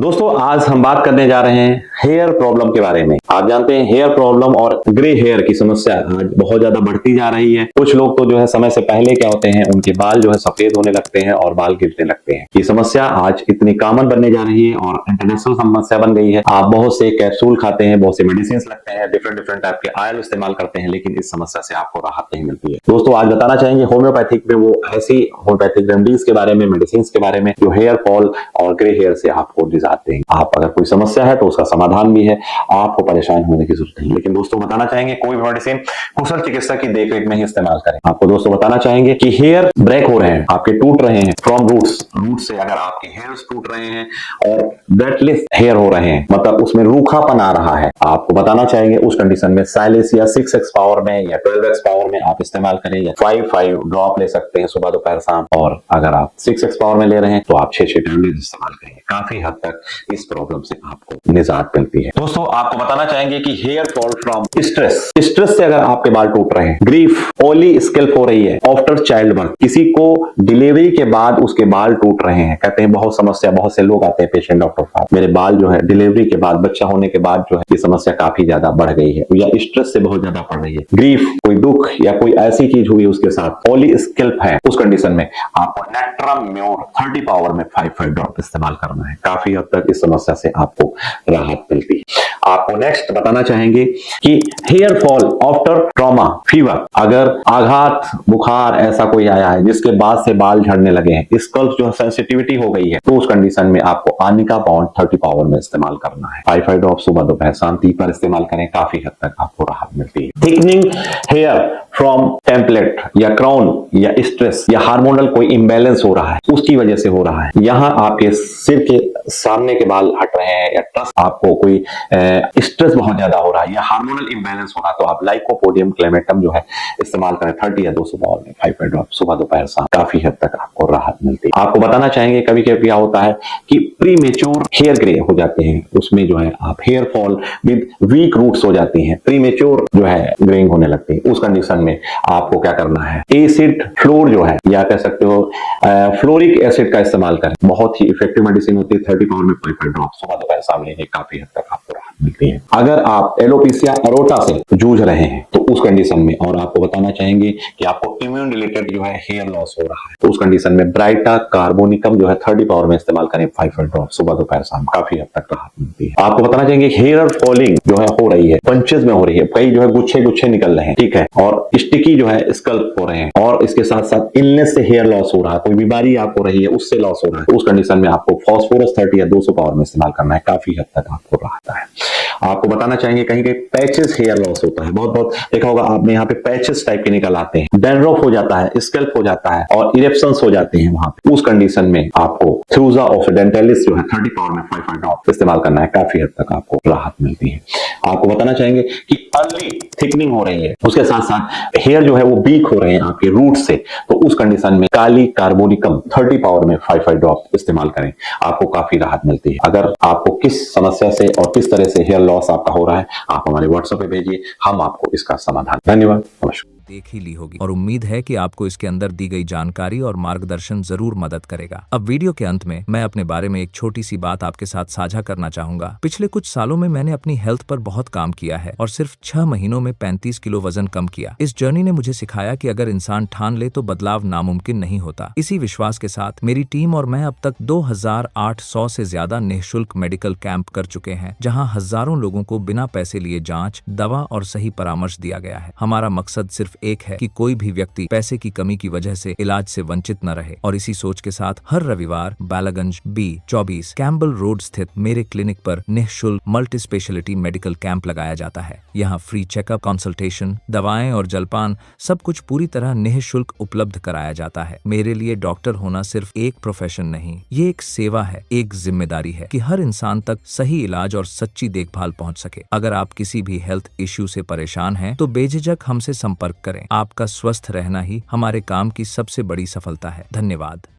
दोस्तों आज हम बात करने जा रहे हैं हेयर प्रॉब्लम के बारे में। आप जानते हैं हेयर प्रॉब्लम और ग्रे हेयर की समस्या आज बहुत ज्यादा बढ़ती जा रही है। कुछ लोग तो जो है समय से पहले क्या होते हैं, उनके बाल जो है सफेद होने लगते हैं और बाल गिरने लगते हैं। ये समस्या आज इतनी कॉमन बनने जा रही है और इंटरनेशनल समस्या बन गई है। आप बहुत से कैप्सूल खाते हैं, बहुत से मेडिसिन लगते हैं, डिफरेंट डिफरेंट टाइप के ऑयल इस्तेमाल करते हैं, लेकिन इस समस्या से आपको राहत नहीं मिलती है। दोस्तों आज बताना चाहेंगे होम्योपैथिक में वो ऐसी होम्योपैथिक रेमेडीज के बारे में, मेडिसिन के बारे में जो हेयर फॉल और ग्रे हेयर से आपको निजात देंगे। आप अगर कोई समस्या है तो उसका समाधान भी है, आपको परेशान होने की जरूरत नहीं। लेकिन दोस्तों बताना चाहेंगे कोई भी मेडिसिन कुशल चिकित्सक की देखरेख में ही इस्तेमाल करें। आपको दोस्तों बताना चाहेंगे कि हेयर ब्रेक हो रहे हैं, आपके टूट रहे हैं फ्रॉम रूट्स, रूट से अगर आपके हेयर्स टूट रहे हैं और डेडलिफ्ट हेयर हो रहे हैं, मतलब उसमें रूखापन आ रहा है, आपको बताना चाहेंगे उस कंडीशन में साइलेस या 6x पावर में या 12x पावर में आप इस्तेमाल करें, या 5 ड्रॉप ले सकते हैं सुबह दोपहर शाम। और अगर आप 6x पावर में ले रहे हैं तो आप 6 टैबलेट इस्तेमाल करेंगे। काफी हद तक इस प्रॉब्लम से आपको निजात मिलती है। दोस्तों आपको बताना चाहेंगे कि hair fall from stress, stress से अगर आपके बाल टूट रहे हैं, ग्रीफ, ओली स्कैल्प हो रही है आफ्टर चाइल्ड बर्थ, किसी को डिलीवरी के बाद उसके बाल टूट रहे हैं, कहते हैं बहुत समस्या, बहुत से लोग आते हैं पेशेंट डॉक्टर साहब, मेरे बाल जो है डिलीवरी के बाद, बच्चा होने के बाद जो है ये समस्या काफी ज्यादा बढ़ गई है या स्ट्रेस से बहुत ज्यादा बढ़ रही है। ग्रीफ, कोई दुख या कोई ऐसी चीज हुई उसके साथ, ओली स्कैल्प है, उस कंडीशन में आपको नेक्ट्रम म्योर 30 पावर में 5 ड्रॉप इस्तेमाल करना है। काफी हद तक इस समस्या से आपको राहत मिलती है। आपको नेक्स्ट बताना चाहेंगे कि hair fall after trauma fever, अगर आघात, बुखार ऐसा कोई आया है जिसके बाद से बाल झड़ने लगे हैं, स्कल्प जो सेंसिटिविटी हो गई है, तो उस कंडीशन में आपको आनिका पाउंड 30 पावर में इस्तेमाल करना है। 5 ड्रॉप सुबह दोपहर शाम 3 बार इस्तेमाल करें, काफी हद तक आपको राहत मिलती है। थिकनिंग हेयर फ्रॉम टेम्पलेट या क्राउन या स्ट्रेस या हार्मोनल कोई इंबैलेंस हो रहा है, उसकी वजह से हो रहा है, यहां आपके सिर के सामने के बाल हट रहे हैं या ट्रस्ट, आपको कोई स्ट्रेस बहुत ज्यादा हो रहा है या हार्मोनल इंबैलेंस हो रहा है, तो आप लाइकोपोडियम क्लेमेटम जो है इस्तेमाल करें 30 या 200 पावर में 5 ड्रॉप सुबह दोपहर शाम, काफी हद तक आपको राहत मिलती है। आपको बताना चाहेंगे कभी कभी क्या होता है कि प्री मेच्योर हेयर ग्रे हो जाते हैं, उसमें जो है आप hair fall with weak roots हो जाती हैं, प्री मेच्योर जो है ग्रेइंग होने लगती है। उस कंडीशन में आपको क्या करना है, एसिड फ्लोर जो है या कह सकते हो फ्लोरिक एसिड का इस्तेमाल करें, बहुत ही इफेक्टिव मेडिसिन होती है। 30 पावर में 5 ड्रॉप सुबह दोपहर शाम लेने, काफी हद तक आपको राहत मिलती है। अगर आप एलोपेशिया अरोटा से जूझ रहे हैं तो उस कंडीशन में, और आपको बताना चाहेंगे कि आपको इम्यून रिलेटेड जो है हेयर लॉस हो रहा है, तो उस कंडीशन में ब्राइटा कार्बोनिकम जो है 30 पावर में इस्तेमाल करें 5 ड्रॉप सुबह दोपहर शाम, काफी हद तक राहत मिलती है। आपको बताना चाहेंगे हेयर फॉलिंग जो है हो रही है, पंचेस में हो रही है, कई जो है गुच्छे गुच्छे निकल रहे हैं, ठीक है, और स्टिकी जो है स्कल्प हो रहे हैं, और इसके साथ साथ इलनेस से हेयर लॉस हो रहा है, कोई बीमारी आपको रही है उससे लॉस हो रहा है, तो उस कंडीशन में आपको फॉस्फोरस 30 या 200 पावर में इस्तेमाल करना है, काफी हद तक आपको राहत है। आपको बताना चाहेंगे कहीं कहीं पैचेस हेयर लॉस होता है, बहुत बहुत देखा होगा आपने, यहाँ पे पैचेस टाइप के निकल आते हैं, डैंड्रफ हो जाता है, स्कैल्प हो जाता है और इरेप्शंस हो जाते हैं वहां पे, उस कंडीशन में आपको थ्रूजा ऑक्सीडेंटलिस जो है 30 पावर में 5 ड्रॉप इस्तेमाल करना है, काफी हद तक आपको राहत मिलती है। आपको बताना चाहेंगे कि अर्ली थिकनिंग हो रही है, उसके साथ साथ हेयर जो है वो वीक हो रहे हैं आपके रूट से, तो उस कंडीशन में काली कार्बोनिकम 30 पावर में 5 ड्रॉप इस्तेमाल करें, आपको काफी राहत मिलती है। अगर आपको किस समस्या से और किस तरह से हेयर लॉस आपका हो रहा है, आप हमारे व्हाट्सएप पे भेजिए, हम आपको इसका समाधान। धन्यवाद, नमस्कार। देख ही ली होगी और उम्मीद है कि आपको इसके अंदर दी गई जानकारी और मार्गदर्शन जरूर मदद करेगा। अब वीडियो के अंत में मैं अपने बारे में एक छोटी सी बात आपके साथ साझा करना चाहूंगा। पिछले कुछ सालों में मैंने अपनी हेल्थ पर बहुत काम किया है और सिर्फ 6 महीनों में 35 किलो वजन कम किया। इस जर्नी ने मुझे सिखाया कि अगर इंसान ठान ले तो बदलाव नामुमकिन नहीं होता। इसी विश्वास के साथ मेरी टीम और मैं अब तक 2800 से ज्यादा निःशुल्क मेडिकल कैंप कर चुके हैं, जहाँ हजारों लोगों को बिना पैसे लिए जाँच, दवा और सही परामर्श दिया गया है। हमारा मकसद सिर्फ एक है कि कोई भी व्यक्ति पैसे की कमी की वजह से इलाज से वंचित न रहे, और इसी सोच के साथ हर रविवार बालागंज B24 कैम्बल रोड स्थित मेरे क्लिनिक पर निःशुल्क मल्टी स्पेशलिटी मेडिकल कैंप लगाया जाता है। यहाँ फ्री चेकअप, कंसल्टेशन, दवाएं और जलपान सब कुछ पूरी तरह निःशुल्क उपलब्ध कराया जाता है। मेरे लिए डॉक्टर होना सिर्फ एक प्रोफेशन नहीं, ये एक सेवा है, एक जिम्मेदारी है कि हर इंसान तक सही इलाज और सच्ची देखभाल पहुंच सके। अगर आप किसी भी हेल्थ इश्यू से परेशान हैं तो बेझिझक हमसे संपर्क करें। आपका स्वस्थ रहना ही हमारे काम की सबसे बड़ी सफलता है। धन्यवाद।